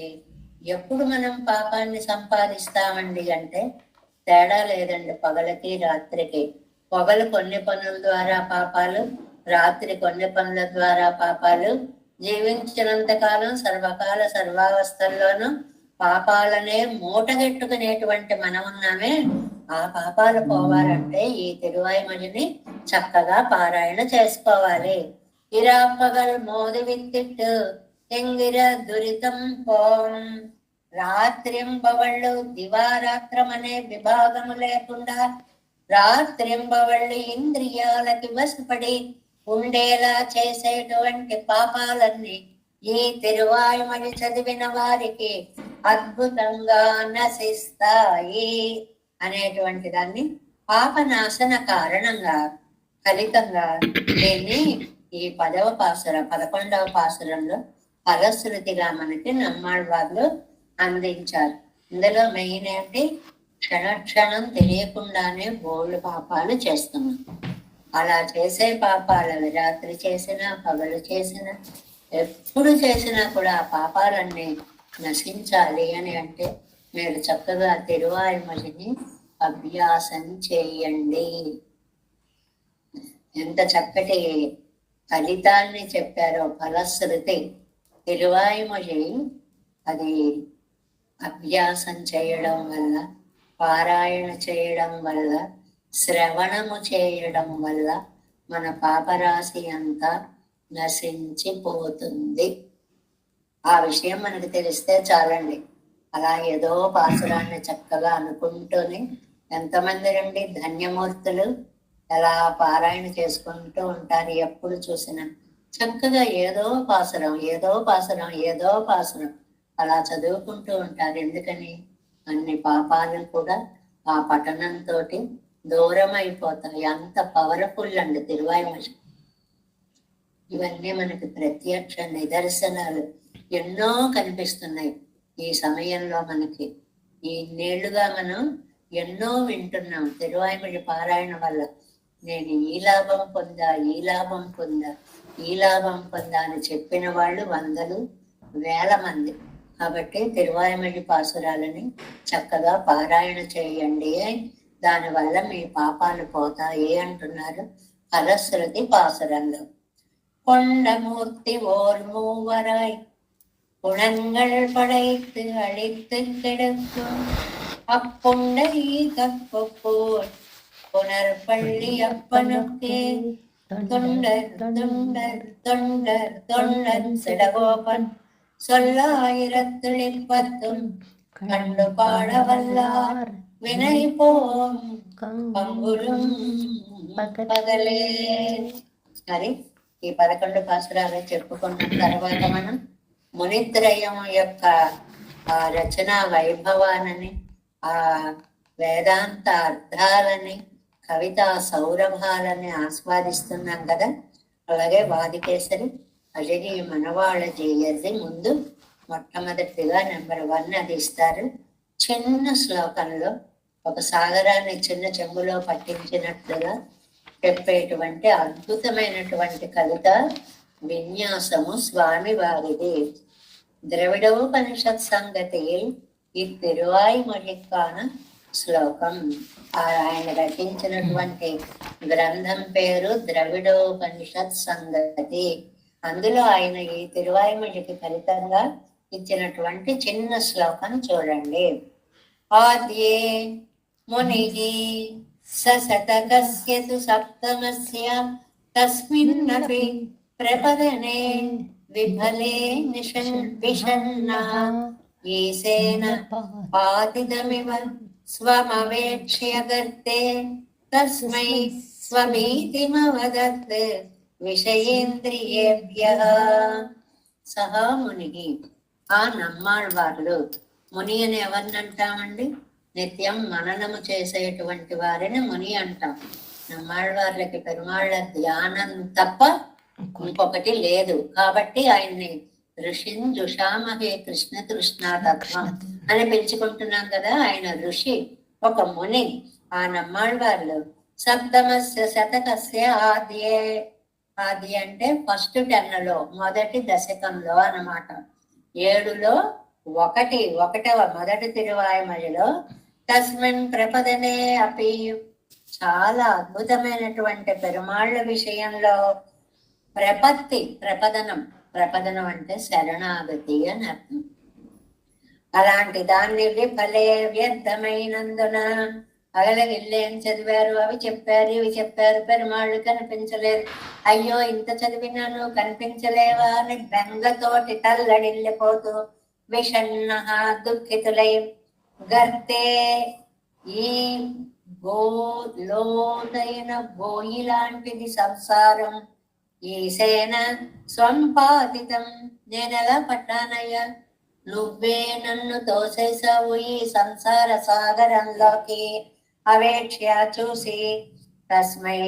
ఎప్పుడు మనం పాపాన్ని సంపాదిస్తామండి అంటే తేడా లేదండి, పగలకి రాత్రికి. పగలు కొన్ని పనుల ద్వారా పాపాలు, రాత్రి కొన్ని పనుల ద్వారా పాపాలు. జీవించినంత కాలం సర్వకాల సర్వావస్థల్లోనూ పాపాలనే మూటగెట్టుకునేటువంటి మనం ఉన్నామే. ఆ పాపాలు పోవాలంటే ఈ తిరువాయుమొழிని చక్కగా పారాయణ చేసుకోవాలి. ఇరాపగల్ మోది విత్తిట్టు ఎంగిర దురితం పోం. రాత్రింబవళ్ళు దివారాత్రం అనే విభాగము లేకుండా రాత్రింబవళ్ళు ఇంద్రియాలకి వశపడి ఉండేలా చేసేటువంటి పాపాలన్నీ ఈ తిరువాయుమొഴి చదివిన వారికి అద్భుతంగా నశిస్తాయి అనేటువంటి దాన్ని పాపనాశన కారణంగా ఫలితంగా దీన్ని ఈ 10వ పాసురం 11వ పాసురంలో ఫలశ్రుతిగా మనకి నమ్మాళ్వార్లు అందించారు. ఇందులో మెయిన్ ఏంటి? క్షణక్షణం తెలియకుండానే బోల్డ్ పాపాలు చేస్తున్నాం. అలా చేసే పాపాలు రాత్రి చేసినా పగలు చేసినా ఎప్పుడు చేసినా కూడా ఆ పాపాలన్నీ నశించాలి అని అంటే మీరు చక్కగా తిరువాయుమొழிని అభ్యాసం చేయండి. ఎంత చక్కటి ఫలితాన్ని చెప్పారో ఫలశ్రుతి. తిరువాయుమొഴి అది అభ్యాసం చేయడం వల్ల, పారాయణ చేయడం వల్ల, శ్రవణము చేయడం వల్ల మన పాపరాశి అంతా నశించిపోతుంది. ఆ విషయం మనకు తెలిస్తే చాలండి. అలా ఏదో పాసురాన్ని చక్కగా అనుకుంటూనే ఎంతమంది రండి ధన్యమూర్తులు ఎలా పారాయణ చేసుకుంటూ ఉంటారు. ఎప్పుడు చూసినా చక్కగా ఏదో పాసురం ఏదో పాసురం ఏదో పాసురం అలా చదువుకుంటూ ఉంటారు. ఎందుకని? అన్ని పాపాలు కూడా ఆ పఠనంతో దూరం అయిపోతాయి. అంత పవర్ఫుల్ అండి తిరువాయుమొഴి. ఇవన్నీ మనకి ప్రత్యక్ష నిదర్శనాలు ఎన్నో కనిపిస్తున్నాయి ఈ సమయంలో. మనకి ఈ నేళ్లుగా మనం ఎన్నో వింటున్నాం తిరువాయుమొഴి పారాయణ వల్ల. నేను ఈ లాభం పొందా, ఈ లాభం పొందా, ఈ లాభం పొందా అని చెప్పిన వాళ్ళు వందలు వేల మంది. కాబట్టి తిరువాయుమొഴి పాసురాలని చక్కగా పారాయణ చేయండి, దానివల్ల మీ పాపాలు పోతాయి అంటున్నారు ఫలశ్రుతి పాసురంలో. கொண்டமூர்த்தி ஓர் மூவராய் குணங்கள் படைத்து அழித்து கெடுக்கும் அப்புண்டரீகப்போர் புனர்பள்ளி அப்பனுக்கே தொண்டர் தொண்டர் தொண்டர் தொண்டர் சிடகோபன் சொல்லாயிரத்துளிப்பத்தும் கண்டு பாடவல்லார் వినై పోం కంగుళం పగలే. మరి ఈ 11 పాసురాలు చెప్పుకున్న తర్వాత మనం మునిత్రయం యొక్క ఆ రచనా వైభవాలని, ఆ వేదాంత అర్థాలని, కవితా సౌరభాలని ఆస్వాదిస్తున్నాం కదా. అలాగే వాదికేసరి అజగి మనవాళ్ళ జయది ముందు మొట్టమొదటిగా నెంబర్ 1 అది ఇస్తారు. చిన్న శ్లోకంలో ఒక సాగరాన్ని చిన్న చెంబులో పట్టించినట్లుగా చెప్పేటువంటి అద్భుతమైనటువంటి కవిత విన్యాసము స్వామి వారిది. ద్రవిడోపనిషత్ సంగతి ఈ తిరువాయిమొழிக்கான శ్లోకం. ఆయన రచించినటువంటి గ్రంథం పేరు ద్రవిడోపనిషత్ సంగతి. అందులో ఆయన ఈ తిరువాయిమొழிకి ఫలితంగా ఇచ్చినటువంటి చిన్న శ్లోకం చూడండి. ఆద్యే మునిః సశతకస్య తు సప్తమస్య తస్మిన్నపి ప్రపదనే విఫలే విషన్నః ఈశేన పాతిదమివ స్వమవేక్ష్య గర్తే తస్మై స్వమీతిమవదత్ విషయేంద్రియేభ్యః. సహా మునిః. ఆ నమ్మాళ్వార్లు. ముని అని ఎవరిని అంటామండి? నిత్యం మననము చేసేటువంటి వారిని ముని అంటాం. నమ్మాళ్వార్లకి పెరుమాళ్ళ ధ్యానం తప్ప ఇంకొకటి లేదు. కాబట్టి ఆయన్ని ఋషిన్ జుషామహే కృష్ణ తృష్ణాతత్వం అని పిలుచుకుంటున్నాం కదా. ఆయన ఋషి, ఒక ముని. ఆ నమ్మాళ్వార్లు సప్తమస్య శతకస్య ఆద్యే. ఆది అంటే ఫస్ట్ 10లో, మొదటి దశకంలో అన్నమాట. 7లో ఒకటవ మొదటి తిరువాయిమొழிలో తస్మిన్ ప్రపదనే అపి. చాలా అద్భుతమైనటువంటి పెరుమాళ్ళ విషయంలో ప్రపదనం అంటే శరణాగతి అని అర్థం. అలాంటి దాన్ని విఫలే వ్యర్థమైనందున అగలగిల్లేం చదివారు, అవి చెప్పారు, ఇవి చెప్పారు, పెరుమాళ్ళు కనిపించలేదు, అయ్యో ఇంత చదివినాను కనిపించలేవా అని బెంగతోటి తల్లడిల్లిపోతూ విషన్న దుఃఖితులై గర్తే, ఈ లోతైన గోయి లాంటిది సంసారం, ఈశేన స్వంపాతితం, నేనెలా పట్టానయ్యా, నువ్వే నన్ను తోసేసావు ఈ సంసార సాగరంలోకి, అవేక్ష్య చూసి తస్మై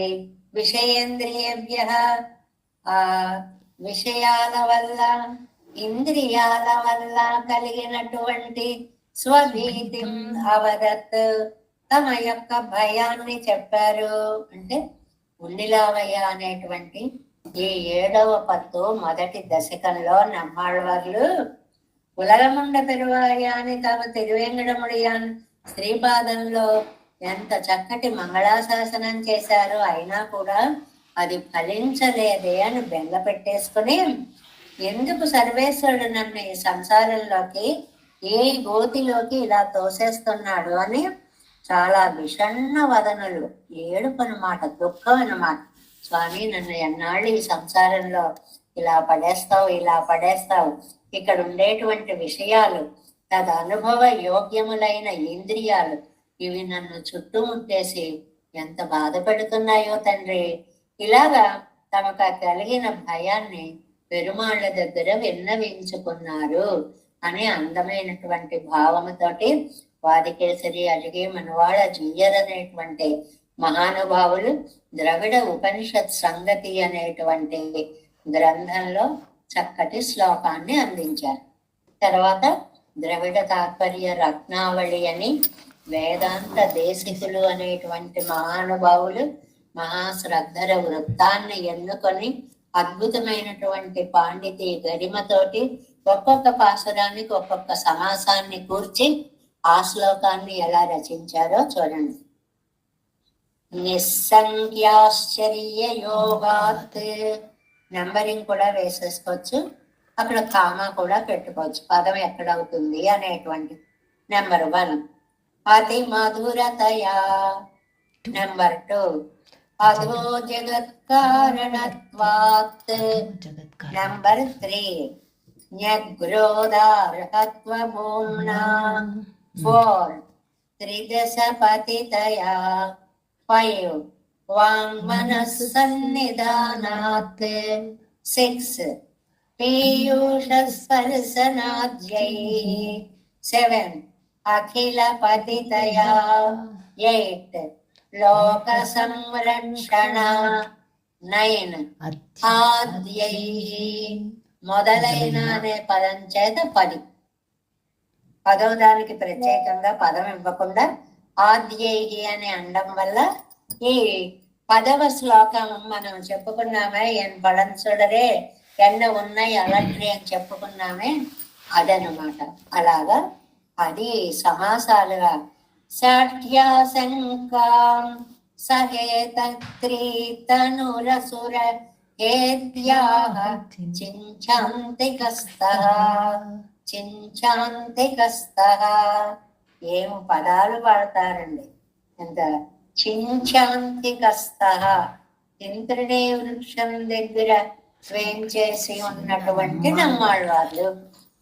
విషయేంద్రియేభ్యః, ఆ విషయాల వల్ల ఇంద్రియాల వల్ల కలిగినటువంటి స్వభీతిం అవదత్, తమ యొక్క భయాన్ని చెప్పారు. అంటే ఉన్నిలావయ్య అనేటువంటి ఈ 7వ పత్తు మొదటి దశకంలో నమ్మాళ్వార్లు ఉలగముండ పెరువాయాని తమ తిరువేంగడముడియాన్ శ్రీపాదంలో ఎంత చక్కటి మంగళాశాసనం చేశారు. అయినా కూడా అది ఫలించలేదే అని బెంగ పెట్టేసుకుని, ఎందుకు సర్వేశ్వరుడు నన్ను ఈ సంసారంలోకి, ఏ గోతిలోకి ఇలా తోసేస్తున్నాడు అని చాలా విషణ్ణ వదనలు, ఏడుపు అన్నమాట, దుఃఖం అన్నమాట. స్వామి, నన్ను ఎన్నాళ్ళు ఈ సంసారంలో ఇలా పడేస్తావు, ఇక్కడ ఉండేటువంటి విషయాలు, తదనుభవ యోగ్యములైన ఇంద్రియాలు, ఇవి నన్ను చుట్టుముట్టేసి ఎంత బాధ పెడుతున్నాయో తండ్రి. ఇలాగా తమకు కలిగిన భయాన్ని పెరుమాళ్ళ దగ్గర విన్నవించుకున్నారు అని అందమైనటువంటి భావముతోటి వాదికేసరి అడిగే మనవాళ్ళ జీయరనేటువంటి మహానుభావులు ద్రవిడ ఉపనిషత్ సంగతి అనేటువంటి గ్రంథంలో చక్కటి శ్లోకాన్ని అందించారు. తర్వాత ద్రవిడ తాత్పర్య రత్నావళి అని వేదాంత దేశికులు అనేటువంటి మహానుభావులు మహాశ్రద్ధర వృత్తాన్ని ఎన్నుకొని అద్భుతమైనటువంటి పాండితి గరిమతోటి ఒక్కొక్క పాసురానికి ఒక్కొక్క సమాసాన్ని కూర్చి ఆ శ్లోకాన్ని ఎలా రచించారో చూడండి. నిస్సంఖ్యాశ్చర్య యోగాత్, నంబరింగ్ కూడా వేసేసుకోవచ్చు, అక్కడ కామా కూడా పెట్టుకోవచ్చు, పదం ఎక్కడవుతుంది అనేటువంటి. నెంబర్ 1 అతి మధురతయా. నెంబర్ 2 అధో జగత్కారణత్వాత్. నెంబర్ 3 న్యగ్రోధార్హత్వభూమ్నా. 4 త్రిదశ పతితయా. 5 వాంగ్మనస్సన్నిధానాత్. 6 పీయూషస్పర్శనాద్యైః. 7 అఖిల పతితయా. 8 లోక సంరక్షణ. 9 ఆద్యైః. మొదలైన అనే పదం చేత 10. 10వ దానికి ప్రత్యేకంగా పదం ఇవ్వకుండా ఆద్యైః అని అనడం వల్ల ఈ 10వ శ్లోకం మనం చెప్పుకున్నామే, ఎన్ పదం చూడరే ఎన్న ఉన్నాయి అలట్రి అని చెప్పుకున్నామే, అదనమాట. అలాగా అది సమాసాలుగా సాఠ్యాశంకాం సహేతత్రీతనురసుర ఏద్యాః చింఛాంతి కస్తః చింఛాంతి కస్తః. ఏం పదాలు పాడతారండి ఎంత. చింఛాంతి కస్తః ఇంద్రుడే వృక్షం దగ్గర వేంచేసి ఉన్నటువంటి నమ్మాళ్ళవాళ్ళు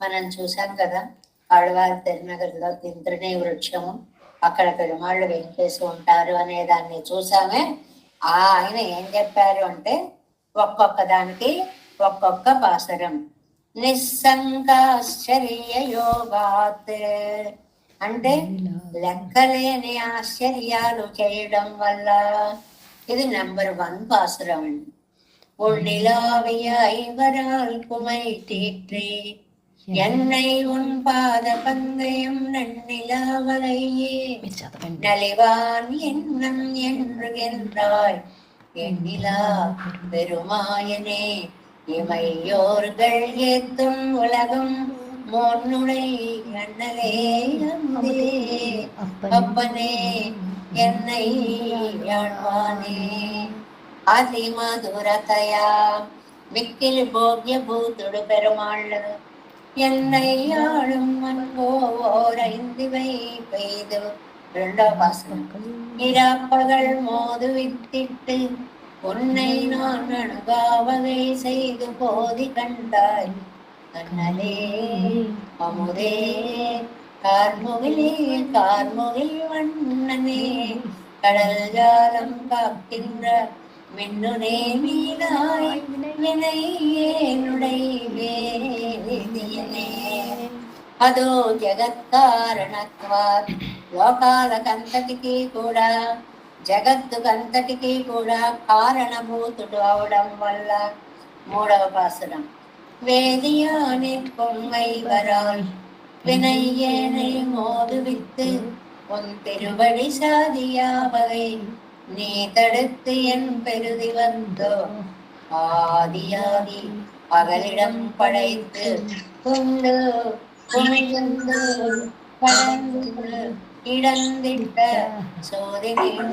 మనం చూసాం కదా. ఆళ్వారు తిరునగర్లో ఇంద్రుడే వృక్షము, అక్కడ పెరుమాళ్ళు వేంచేసి ఉంటారు అనే దాన్ని చూసామే. ఆయన ఏం చెప్పారు అంటే ఒక్కొక్క దానికి ఒక్కొక్క పాసరం. నిస్సంగాశ్చర్య యోగాత్ అంటే లెక్కలేని ఆశ్చర్యాలు చేయడం వల్ల. ఇది నెంబర్ 1 పాసురం అండి. உன்னிலாவிய ஐவரால் குமை தீற்றி என்னை உன் பாத பந்தயம் நன்னிலாவலையே நலிவான் எண்ணம் என்று என்றாய் எண்ணிலா பெருமாயனே. இமையோர்கள் ஏத்தும் உலகம் மோன்னுடை அண்ணலே அம்பே அப்பனே என்னை யாழ்வானே. அதிமதுரதயா மிக்கில் போகிய பூத்துடு பெருமாள் என்னை ஆளும் அன்போரைந்திவை பெய்து. 2வது பாசனம். இராப்பகல் மோது வித்திட்டு உன்னை நான் அணுகாவகை செய்து போதி கண்டாய் அண்ணலே அமுதே கார்முகிலே கார்முகில் வண்ணனே கடல் ஜாலம் காக்கின்ற மின்னுனே மீனாய் வினையேனுடை வேதியனே. అదో జగత్కారణత్వాత్ లోకాలకంతటికీ కూడా జగత్తుకంతటికీ కూడా కారణభూతుడు అవడం వల్ల. 3వ పాసురం. வேதியானிற்கும் ஐவரால் வினையேனை மோதுவித்து உன் திருவடி சாதியாவகை நீ தடுத்து என் பெருதி வந்தோ. ஆதியாதி அகலிடம் படைத்து கொண்டு குமிழ்ந்து பழந்து இடந்திட்ட சோதினாய்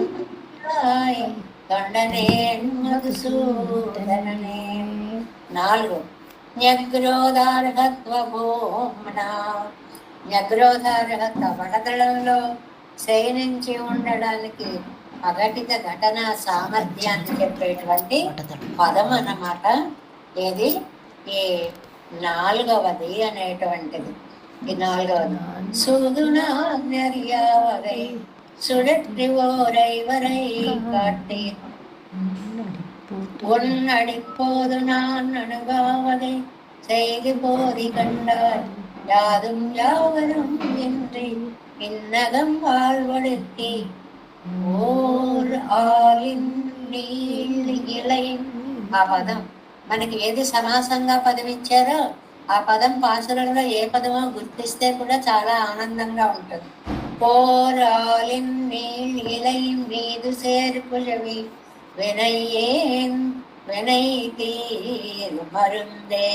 தொண்டனேன் மதுசூதனனே. 4. న్యగ్రోధార్హత్వ భూమ్నా న్యగ్రోధార్హత్వ వడదళంలో శయనించి ఉండడానికి అఘటిత ఘటన సామర్థ్యాన్ని చెప్పేటువంటి పదం అన్నమాట. ఏది ఈ 4వది అనేటువంటిది. ఈ 4వది. సూదునార్యావగై சுழற்றி ஓரை வரை காட்டி உன்னடிப்போது நான் அணுகாவதை செய்து போதி கண்டாய் யாதும் யாவரும் என்று இன்னகம் வாழ்வடுத்தி ఓర్ ఆలిన్ నీళ్ళ ఇలై. ఆ పదం మనకి ఏది సమాసంగా పదం ఇచ్చారో ఆ పదం పాసురంలో ఏ పదమో గుర్తిస్తే కూడా చాలా ఆనందంగా ఉంటుంది. పోరాలిన్ నీళ్ళ ఇలై మీదు சேர்పులవి వినయ్యేన్ వినై తీరు మరుందే.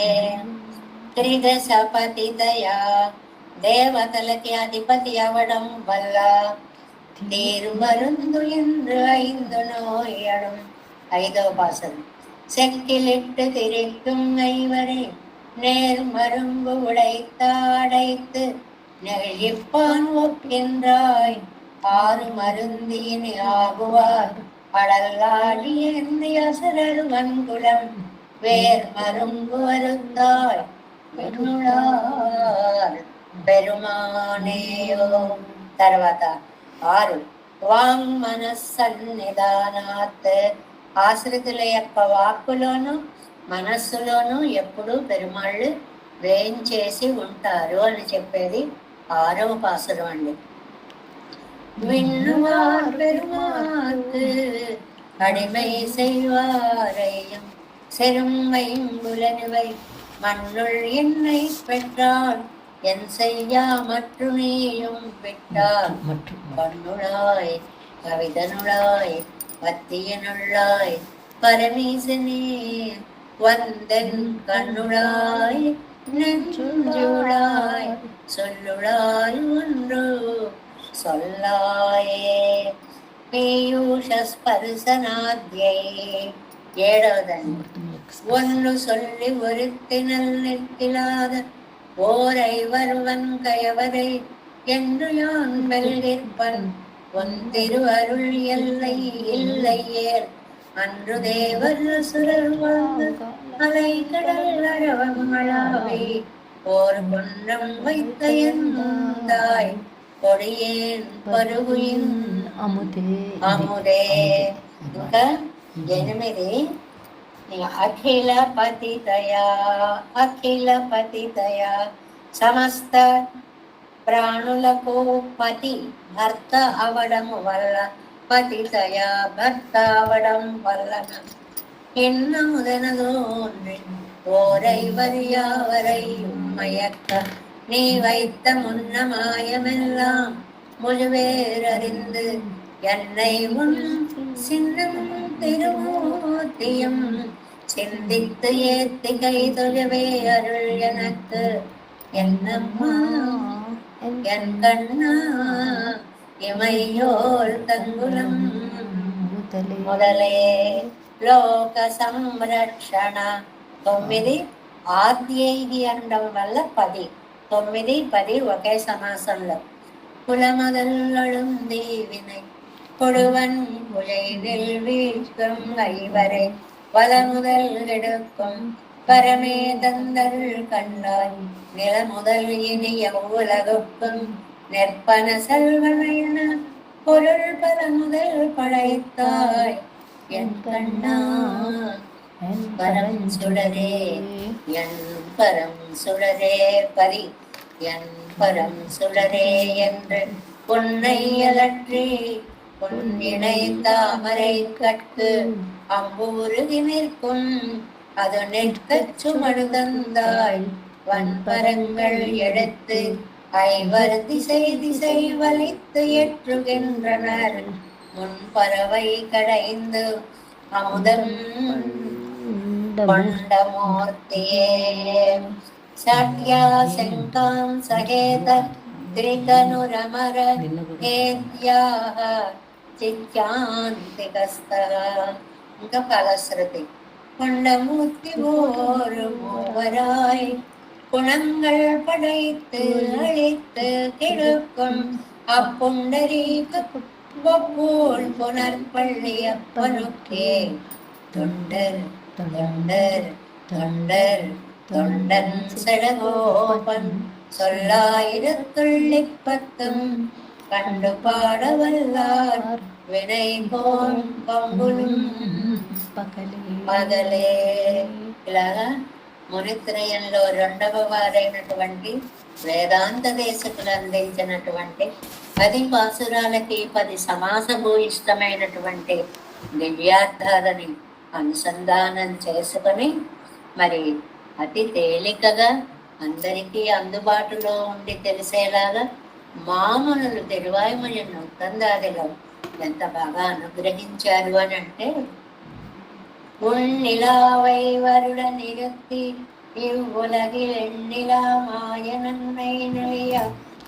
త్రిదశపతిదయా దేవతలకి అధిపతి అవడం వల్ల తీరు మருந்து என்று 5 நோயடும். 5వ பாசனம். செக்கிலிட்டு திரிக்கும் ஐவரை நேர் மரும்பு உடைத்தாடைத்து நெழிப்பான் ஒக்கின்றாய் 6 மருந்தின் ஆகுவார் படல்லாடி ஏந்தி அசரர் வன்குலம் வேர் மரும்பு வருந்தாய் பெருளார் பெருமாనేయో. తర్వాత 6. వాంగ్ మనస్సన్నిధానాత్ ఆశ్రితుల యొక్క వాక్కులోను మనస్సులోను ఎప్పుడూ పెరుమాళ్ళు వేయించేసి ఉంటారు అని చెప్పేది 6వ పాసురం అండి. விண்ணுவார் பெருமாக்கு அடிமை செய்வாரையும் செரும் வைம்புலனுவை மண்ணுள் என்னை பெற்றால் என் செய்யா மற்றுமேயும் விட்டால் கண்ணுளாய் கவிதனுளாய் பத்தியனுள்ளாய் பரமேசனே வந்தன் கண்ணுளாய் நெஞ்சுளாய் சொல்லுளாய் ஒன்று சொல்லாயே பீயூஷ ஸ்பர்சனாத்யை. ஏழவதன் ஒன்று சொல்லி ஒருத்தினல் நிற்கிலாத ஓரை வருவன் கயவரை என்று யான் வெல்கிற்பன் உன் திருவருள் எல்லை இல்லையேல் அன்று தேவர் சுரர் வாழ்ந்து அலை கடல் அழவங்களாவை ஓர் கொன்றம் வைத்த எந்தாய் கொடியேன் பருகுயின் అముదే. ఇంకా 8 అఖిల పతితయా సమస్త ప్రాణులకు పతి భర్త అవడము వల్ల పతితయా భర్త అవడం వలన என்ன முதனதோன்று ஓரைவரியாவரை உம்மையக்க நீ வைத்த முன்ன மாயமெல்லாம் முழுவேறறிந்து என்னை உன் சின்னம் திருமூர்த்தியும் சிந்தித்து ஏத்தி கை தொழவே அருள் எனக்கு என்னம்மா என் கண்ணா இமையோர் தங்குலம் முதலே లోక సంరక్షణ 9 ఆద్యైహి అండం వల్ల 10 9 10 ఒకే సమాసంలో குலமதல்லழும் தீவினை கொடுவன் குழைதில் வீழ்க்கும் ஐவரை வலமுதல் எடுக்கும் பரமே தந்தருள் கண்டாய் நிலமுதல் இனிய உலகுக்கும் நெற்பன செல்வனையன பொருள் பல முதல் படைத்தாய் என் கண்ணா என் பரம் சுடரே என் பரம் சுடரே பரி என் பரம் சுடரே என்று பொன்னை அலற்றி பொன்னினை தாமரை கட்டு அம்பூருகி நிற்கும் அது நிற்கச் சுமடு தந்தாய் வன்பரங்கள் எடுத்து ஐவர் திசை திசை வலித்து ஏற்றுகின்றனர் முன்பறவை கடைந்து அமுதம் கொண்ட மூர்த்தியே சத்யா செங்காம் சகேத திரிகனுரமர ஏத்யாக சித்யாந்திகஸ்தா. இங்க பலஸ்ருதி கொண்ட மூர்த்தி ஒரு மூவராய் குணங்கள் படைத்து அழித்து கெடுக்கும் அப்புண்டரீக போல் புனர்பள்ளியப்பனுக்கே தொண்டர் தொண்டர் தொண்டர் தொண்டன் செடகோபன் சொல்லாயிரத்துள்ளிப்பத்தும் கண்டு பாடவல்லார் வினை போன் பங்குலும் పగలే. ఇలాగా మునిత్రయంలో 2వ వారైనటువంటి వేదాంత దేశకులు అందించినటువంటి 10 పాసురాలకి 10 సమాసభూయిష్టమైనటువంటి దివ్యార్థాలని అనుసంధానం చేసుకొని మరి అతి తేలికగా అందరికీ అందుబాటులో ఉండి తెలిసేలాగా మామూలు తిరువాయుమయ నూతందాదిలో ఎంత బాగా అనుగ్రహించారు అని అంటే உள்நிலாவை வருட நிறுத்தி இவ்வுலகில் எண்ணிலா மாயனன்மை நெளிய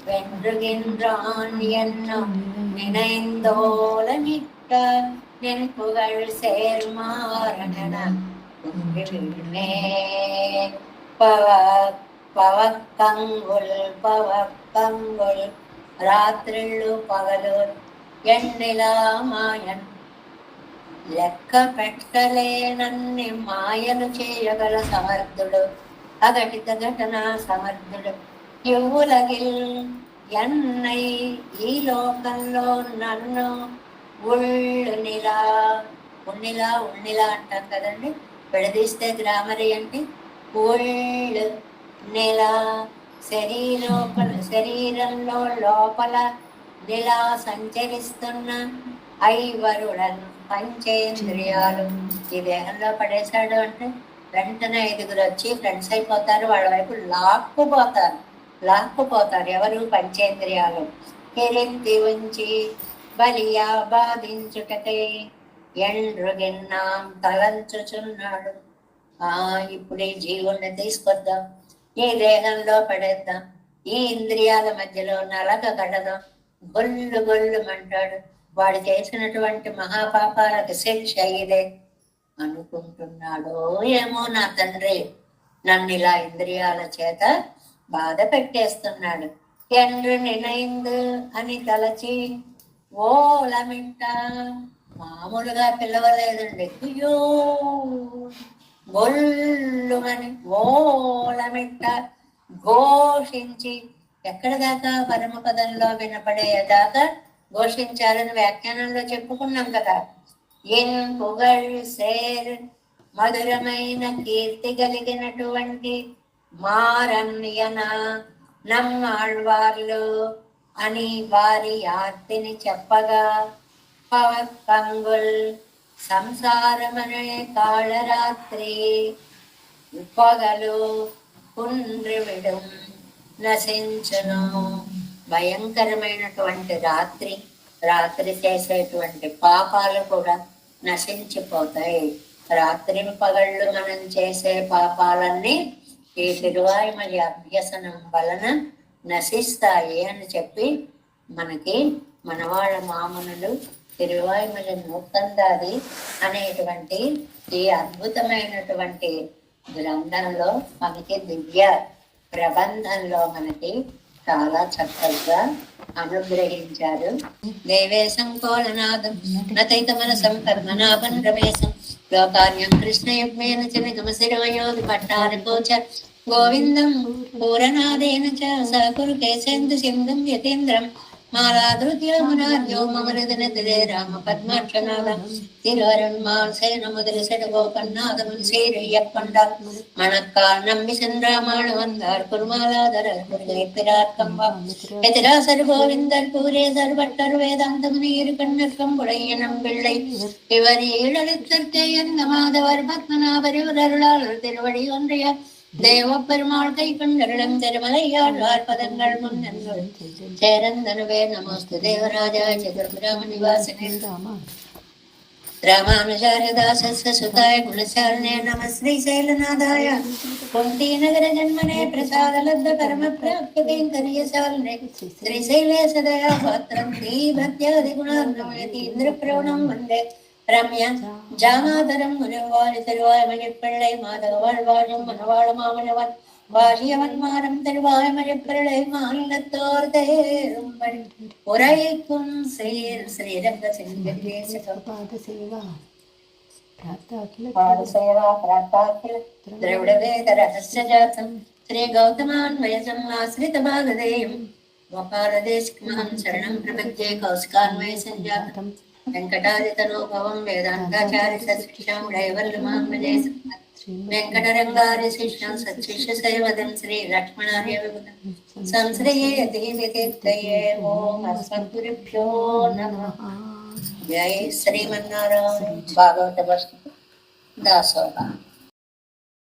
வென்றுகின்றான் என்னும் நினைந்தோலமிட்ட நின் புகழ் சேர்மாறன పవకంగుల్ రాత్రిళ్ళు పగలు ఎన్నిలా మాయన్ లెక్క పెట్టలేనన్ని మాయలు చేయగల సమర్థుడు అఘటిత ఘటన సమర్థుడు యువులగిల్ ఎన్నై ఈ లోకంలో నన్ను ఉన్నిలా అంటాం కదండి. విడదీస్తే గ్రామరీ అంటే ఉళ్ళు నెల శరీరంలో లోపల నెలా సంచరిస్తున్న ఐవరుడన్ పంచేంద్రియాలు ఈ దేహంలో పడేశాడు అంటే వెంటనే 5 వచ్చి ఫ్రెండ్స్ అయిపోతారు, వాళ్ళ వైపు లాక్కుపోతారు. ఎవరు? పంచేంద్రియాలు. కెరెత్తి ఉంచి బలియా బాధించుటకై ఎండ్రుగిన్నాం తలంచుచున్నాడు. ఇప్పుడు ఈ జీవుణ్ణి తీసుకొద్దాం, ఈ దేహంలో పడేద్దాం, ఈ ఇంద్రియాల మధ్యలో నలక కడదాం, గొల్లు గొల్లు అంటాడు. వాడు చేసినటువంటి మహాపాపాలకు శిక్ష ఇదే అనుకుంటున్నాడో ఏమో నా తండ్రి, నన్ను ఇలా ఇంద్రియాల చేత బాధ పెట్టేస్తున్నాడు. ఎండ్రు నినైందు అని తలచి ఓలమింట, మామూలుగా పిలవలేదండి, అయ్యో గొల్లుమని ఓలమింట ఘోషించి, ఎక్కడ దాకా పరమపదంలో వినపడేదాకా ఘోషించాలని వ్యాఖ్యానంలో చెప్పుకున్నాం కదా. ఎన్ పుగళ్ సేర్, మధురమైన కీర్తి కలిగినటువంటి మారన్యన నమ్మాళ్వార్లు అని వారి ఆర్తిని చెప్పగా, పవకంగుల్ సంసారమనే కాళరాత్రి పగలు కుండ్రివిడం నశించును. భయంకరమైనటువంటి రాత్రి, రాత్రి చేసేటువంటి పాపాలు కూడా నశించిపోతాయి. రాత్రి పగళ్ళు మనం చేసే పాపాలన్నీ ఈ తిరువాయుమలి అభ్యసనం వలన నశిస్తాయి అని చెప్పి మనకి మనవాళ్ళ మామనులు తిరువాయుమలి నూకందాది అనేటువంటి ఈ అద్భుతమైనటువంటి గ్రంథంలో మనకి దివ్య ప్రబంధంలో మనకి చాలా చక్కగా అనుగ్రహించారు. దేవే సంకోలనాదం నతైక మనసం పద్మనాభం రమేశం లోకార్యం కృష్ణయుగ్మేన చ నిగమశిరోయోధి పట్టారకోచ గోవిందం పూరనాదేన చ సకురు కేశేందు సింధం యతీంద్రం మాలాధృత్యమునార్యో మమ హృదయనిధే రామ పద్మాక్షనాథం తిరువరుణ్మాల్ సేన ముదిరి సెడగోపన్నాదముని సీరయ్యకొండ மணக்கால் நம்பி சென்றாமாள் வந்தார் குருமாலாதர குருகைப்பிரார்க்கம்பம் எதிராசர் கோவிந்தர் கூரேசர் பட்டர் வேதாந்தம் நீர் கண்ணற்றம் உடைய நம்பிள்ளை இவர் ஈழலித்தற்கே எந்த மாதவர் பத்மநாபர் அருளாளர் திருவடி ஒன்றிய தேவ பெருமாள் கை கண்டருளம் திருமலையாழ்வார் பதங்கள் முன்னென்று சேரந்தனுவே நமஸ்து தேவராஜா சதுர்பிராம நிவாசனே ராமானுஜாரதாசஸ்ய சுதாய குணசாலினே நம ஸ்ரீசைலநாதாய குந்தீநகர ஜன்மனே பிரசாதலப்த பரம பிராப்திகரியசாலினே ஸ்ரீசைலே சதயா பாத்திரம் தீபத்யாதி குணார்ணமயதி இந்திரபிரவணம் வந்தே ரம்ய ஜாமாதரம் முனிவாரி திருவாய்மொழி பிள்ளை மாதகவாள் வாழும் மனவாழ மாமனவன் வாழியவன் மாறம் திருவாய்மொழி பிள்ளை மாநிலத்தோர் தேரும்படி உரைக்கும் சீர் ஸ்ரீரங்க திரவிட வேத ரகஸ்ய ஜாத்தம் ஸ்ரீ கௌதமான்வயசம் ஆசிரித பாகதேயம் கோபாலதேசிகமஹம் சரணம் பிரபத்யே கௌசிகான்வய சஞ்சாதம் వెంకటాదితనోభవం వేదాంతాచార్య సశిష్యం డైవల్యమాంబజే వెంకటరంగారి శిష్యం సశిష్య సేవదం శ్రీ లక్ష్మణార్య విభుతం సంశ్రయే దీవికీర్తయే ఓం అస్మద్గురుభ్యో నమః. జై శ్రీమన్నారాయణ. భాగవత దాసోహ.